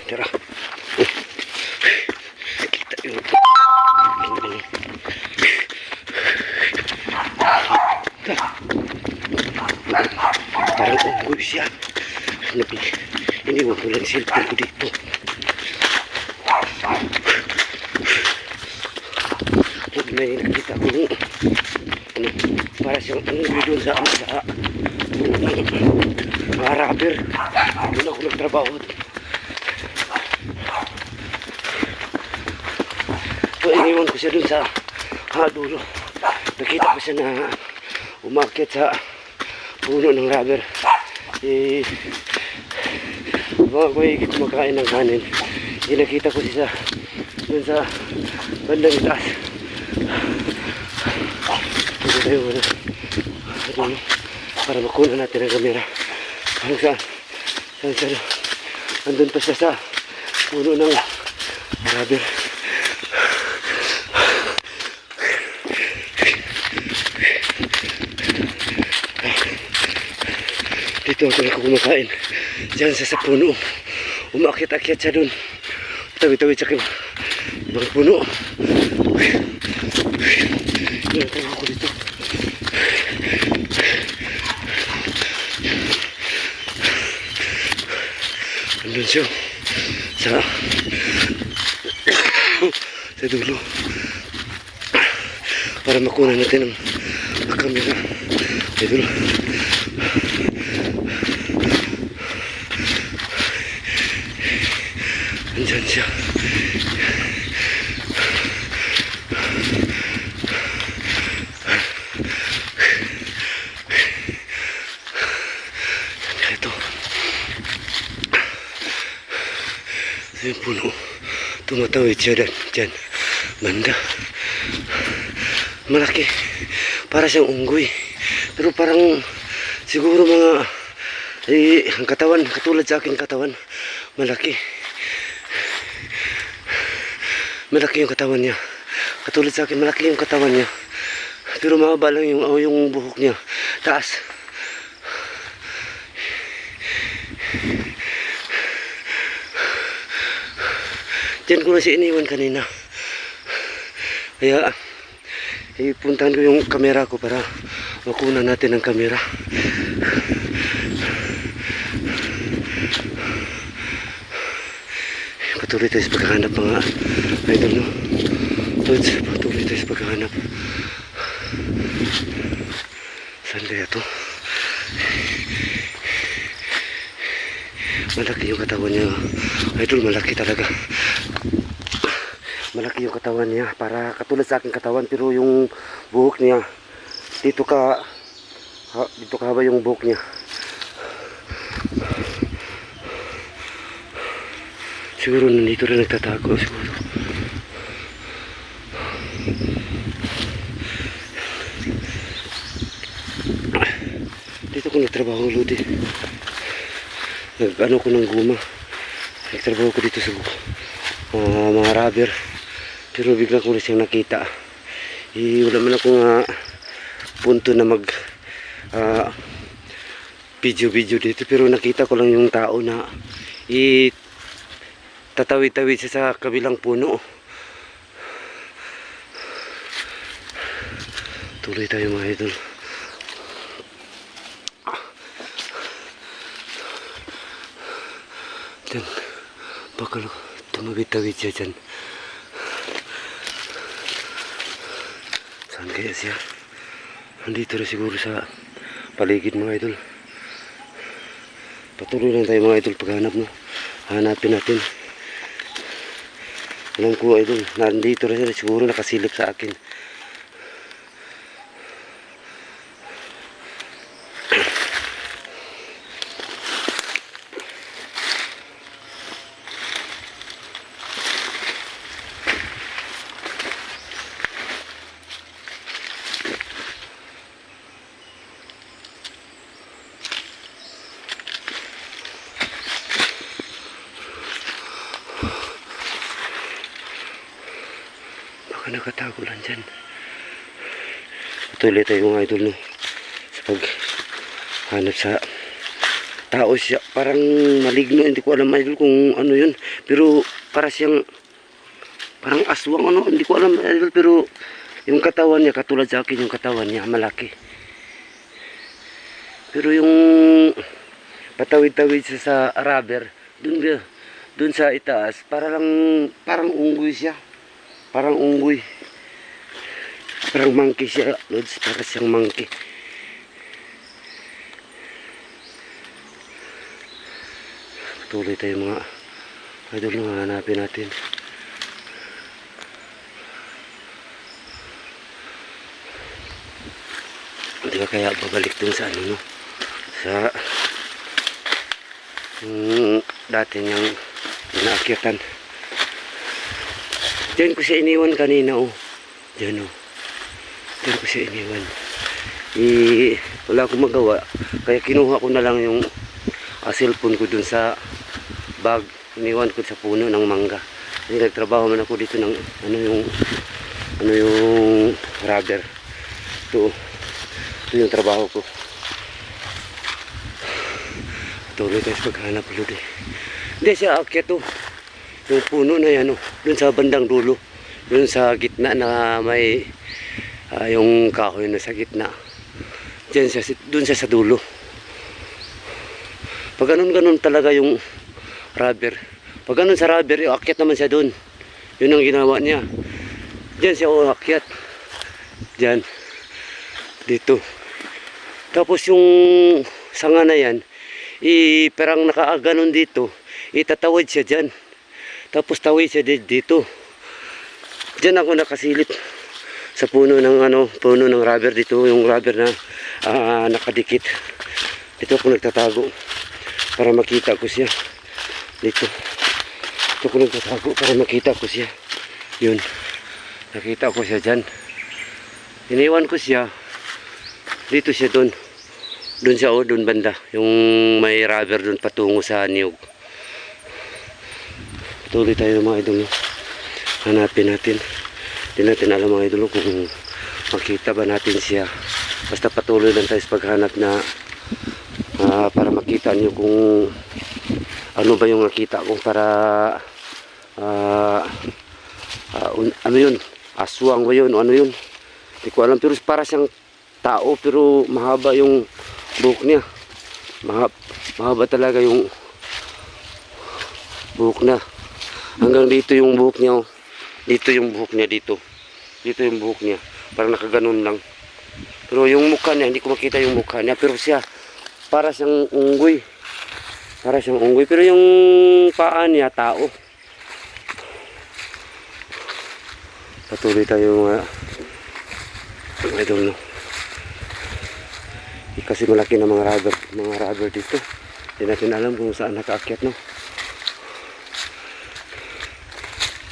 Tara. Kita yun. Parang unggoy siya. Iniwan ko lang silpin ko dito. May nakita ko nung para siyang unggoy doon sa mga rubber. Doon ako nagtrabaho. So iniwan ko siya doon sa dulo. Nakita ko siya na umakyat sa puno ng rubber. Mga ako'y kumakain ng kanin. Nakita ko siya doon sa bandang taas. Ito tayo doon para makuha natin ang kamera. Hanggang saan andun pa siya sa puno ng rubber. Dito ako kumakain. Diyan sa puno. Umakyat-akyat siya doon. Tawid-tawid sa ibang puno. Yan, tayo ako dito. Andun siya. Sa dulo. Para makuha natin ang kamera. Sa dulo. Andyan siya. Ito. Ito yung puno. Tumatawid siya dyan. Banda. Malaki. Para siyang unggoy. Pero parang siguro mga ang katawan, katulad sa akin katawan. Malaki. Malaki yung katawan niya. Katulad sa akin, malaki yung katawan niya. Pero mahaba lang yung buhok niya. Taas. Diyan ko na siya iniwan kanina. Kaya, ipuntahan ko yung kamera ko para makuha natin ang kamera. Patuloy tayo sa paghahanap mga idol, no? Patuloy tayo sa paghahanap. Saan kaya ito? Malaki yung katawan niya. Idol, malaki talaga. Malaki yung katawan niya. Para katulad sa aking katawan. Pero yung buhok niya, dito kahaba yung buhok niya. Siguro nandito rin nagtatago siguro. Dito ko nagtrabaho Lodi. Nag-ano ko ng guma. Nagtrabaho ko dito sa mga rubber. Pero bigla ko rin siyang nakita. Wala man akong punto na mag video dito. Pero nakita ko lang yung tao na tatawid-tawid siya sa kabilang puno. Tuloy tayo mga idol. Diyan. Baka tumawid-tawid siya dyan. Saan kaya siya? Nandito rin siguro sa paligid mga idol. Patuloy lang tayo mga idol paghanap, no? Hanapin natin. Alam ko idol, nandito rin sila, siguro nakasilip sa akin. Baka nakatago lang dyan. Patuloy tayo mga idol, no? Sa paghanap sa tao siya. Parang maligno. Hindi ko alam idol kung ano yun. Pero para siyang parang aswang ano. Hindi ko alam idol. Pero yung katawan niya katulad sa akin. Yung katawan niya malaki. Pero yung patawid-tawid siya sa rubber. Dun sa itaas. Parang unggoy siya. Parang unggoy. Parang monkey siya, Lods. Para siyang monkey. Patuloy tayo mga idol na hanapin natin. Hindi ba kaya babalik dun sa ano, no? Sa dati niyang inaakyatan. Diyan ko siya iniwan kanina, oh. Diyan, oh. Diyan ko siya iniwan. Wala akong magawa. Kaya kinuha ko na lang yung cellphone ko dun sa bag. Iniwan ko sa puno ng mangga. Kasi nagtrabaho man ako dito ng ano yung rubber. Ito yung trabaho ko. Tuloy tayo sa paghanap ulit eh. Hindi siya akyat, oh. Yung puno na yan, oh. Dun sa bandang dulo. Dun sa gitna na may yung kahoy na sa gitna. Dun siya sa dulo. Pag ganun talaga yung rubber. Pag ganun sa rubber, akyat naman siya dun. Yun ang ginawa niya. Diyan siya akyat. Diyan. Dito. Tapos yung sanga na yan, parang nakaaganon dito. Itatawid siya dyan. Tapos tawid siya dito. Diyan ako nakasilip sa puno ng rubber dito, yung rubber na nakadikit. Dito ako nagtatago para makita ko siya. Dito ako nagtatago para makita ko siya. Yun. Nakita ko siya dyan. Iniwan ko siya. Dito siya doon. Doon siya, doon banda. Yung may rubber doon patungo sa niyog. Tuloy tayo mga idol. Hanapin natin. Hindi natin alam mga idol kung makita ba natin siya. Basta patuloy lang tayo sa paghanap na para makita niyo kung ano ba yung nakita ko para ano yun, aswang ba yun o ano yun, hindi ko alam. Pero para siyang tao pero mahaba yung buhok niya. Mahaba talaga yung buhok na hanggang dito yung buhok niya, oh. Dito yung buhok niya, dito yung buhok niya, parang nakaganon lang. Pero yung mukha niya, hindi ko makita yung mukha niya. Pero siya, para siyang unggoy. Pero yung paa niya, tao. Patuloy tayo mga idol, no? Kasi malaki na mga rubber dito. Hindi natin alam kung saan nakaakyat, no?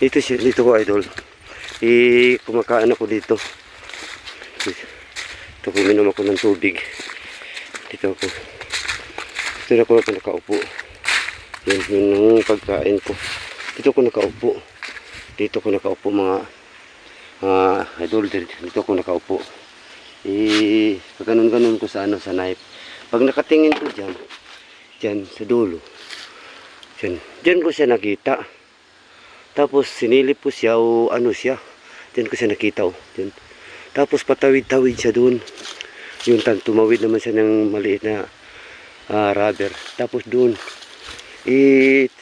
Dito ko idol. Kumakain ako dito. Ito kuminom ako ng tubig. Dito na ako nakaupo. Yun ang pagkain ko. Dito ko nakaupo mga idol. Dito ako nakaupo. Pag ganun ko sa knife. Pag nakatingin ko dyan sa dulo. Dyan ko siya nakita. Tapos sinilip ko siya o ano siya. Diyan ko siya nakita, oh. Diyan. Tapos patawid-tawid siya doon. Yung tumawid naman siya ng maliit na rubber. Tapos doon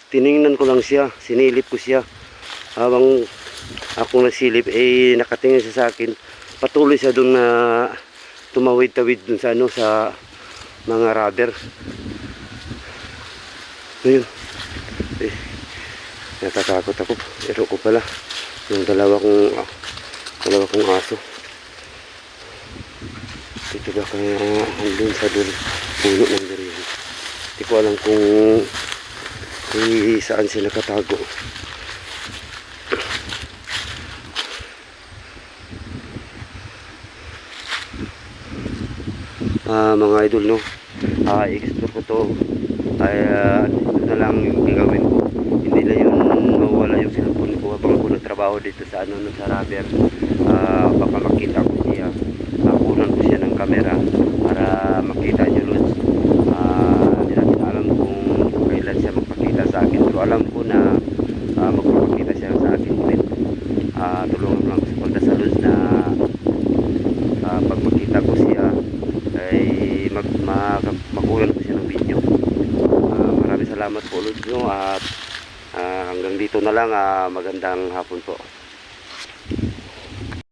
tiningnan ko lang siya. Sinilip ko siya. Habang ako nagsilip nakatingin siya sa akin. Patuloy siya doon na tumawid-tawid doon sa sa mga rubber. Ayun. Natatakot ako. Pero ko pala yung dalawa kong aso. Dito ba kaya andun sa puno ng durian. Hindi ko alam kung saan sila nakatago. Mga idol, no? I-explore ko to. Ito na lang yung gagawin ko. Hindi na yung mawala yung cellphone ko habang ako nagtrabaho dito sa sa rubber. Baka makita ko siya. Kunan ko siya ng camera para makita nyo, Lods. Hindi natin alam makuha po siya ng video. Maraming salamat po ulit nyo at hanggang dito na lang. Magandang hapon po.